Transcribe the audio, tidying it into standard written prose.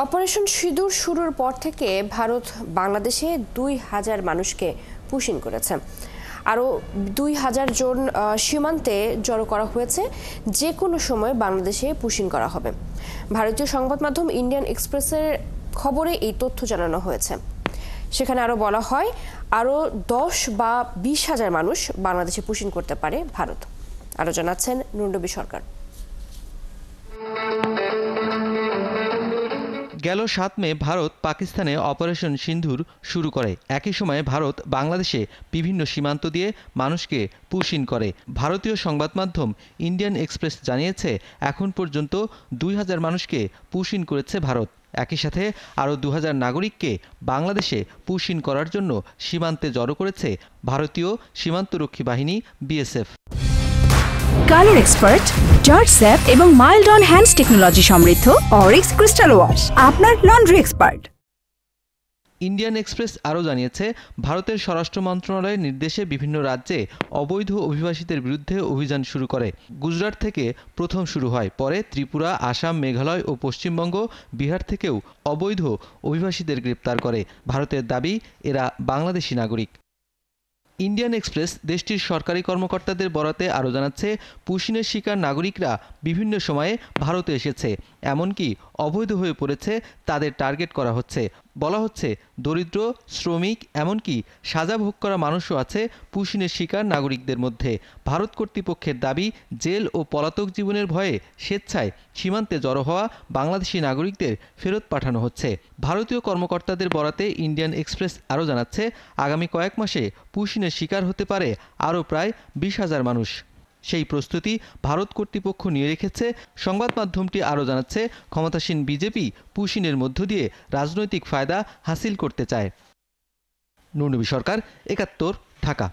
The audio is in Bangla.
অপারেশন সিঁদুর শুরুর পর থেকে ভারত বাংলাদেশে ২,০০০ মানুষকে পুশিন করেছে। আরও ২,০০০ জন সীমান্তে জড়ো করা হয়েছে। যে কোনো সময় বাংলাদেশে পুশিন করা হবে। ভারতীয় সংবাদ মাধ্যম ইন্ডিয়ান এক্সপ্রেসের খবরে এই তথ্য জানানো হয়েছে। সেখানে আরও বলা হয়, আরও ১০ বা ২০,০০০ মানুষ বাংলাদেশে পুশিন করতে পারে ভারত। আরও জানাচ্ছেন নুরনবী সরকার। গেল ৭ মে ভারত পাকিস্তানে অপারেশন সিন্ধুর শুরু করে। একই সময়ে ভারত বাংলাদেশে বিভিন্ন সীমান্ত দিয়ে মানুষকে পুশিন করে। ভারতীয় সংবাদ মাধ্যম ইন্ডিয়ান এক্সপ্রেস জানিয়েছে, এখন পর্যন্ত ২,০০০ মানুষকে পুশিন করেছে ভারত। একই সাথে আরও ২,০০০ নাগরিককে বাংলাদেশে পুশিন করার জন্য সীমান্তে জড়ো করেছে ভারতীয় সীমান্তরক্ষী বাহিনী BSF. Colour expert, George sap এবং মাইল্ড অন হ্যান্ডস টেকনোলজি সমৃদ্ধ অরিক্স ক্রিস্টাল ওয়াশ আপনার লন্ড্রি এক্সপার্ট। ইন্ডিয়ান এক্সপ্রেস আরও জানিয়েছে, ভারতের স্বরাষ্ট্র মন্ত্রণালয়ের নির্দেশে বিভিন্ন রাজ্যে অবৈধ অভিবাসীদের বিরুদ্ধে অভিযান শুরু করে। গুজরাট থেকে প্রথম শুরু হয়, পরে ত্রিপুরা, আসাম, মেঘালয় ও পশ্চিমবঙ্গ, বিহার থেকেও অবৈধ অভিবাসীদের গ্রেপ্তার করে। ভারতের দাবি, এরা বাংলাদেশি নাগরিক। ইন্ডিয়ান এক্সপ্রেস দেশটির সরকারি কর্মকর্তাদের বরাতে আরও জানাচ্ছে, পুশিনের শিকার নাগরিকরা বিভিন্ন সময়ে ভারতে এসেছে, এমনকি অবৈধ হয়ে পড়েছে, তাদের টার্গেট করা হচ্ছে। বলা হচ্ছে, দরিদ্র, শ্রমিক, এমনকি সাজা ভোগ করা মানুষও আছে পুশিনের শিকার নাগরিকদের মধ্যে। ভারত কর্তৃপক্ষের দাবি, জেল ও পলাতক জীবনের ভয়ে স্বেচ্ছায় সীমান্তে জড়ো হওয়া বাংলাদেশি নাগরিকদের ফেরত পাঠানো হচ্ছে। ভারতীয় কর্মকর্তাদের বরাতে ইন্ডিয়ান এক্সপ্রেস আরও জানাচ্ছে, আগামী কয়েক মাসে পুশিনের শিকার হতে পারে আরও প্রায় ২০,০০০ মানুষ। সেই প্রস্তুতি ভারত কর্তৃপক্ষ নিয়ে রেখেছে। সংবাদ মাধ্যমটি আরও জানাচ্ছে, ক্ষমতাসীন বিজেপি পুশিনের মধ্য দিয়ে রাজনৈতিক ফায়দা হাসিল করতে চায়। নুরনবী সরকার, ৭১, ঢাকা।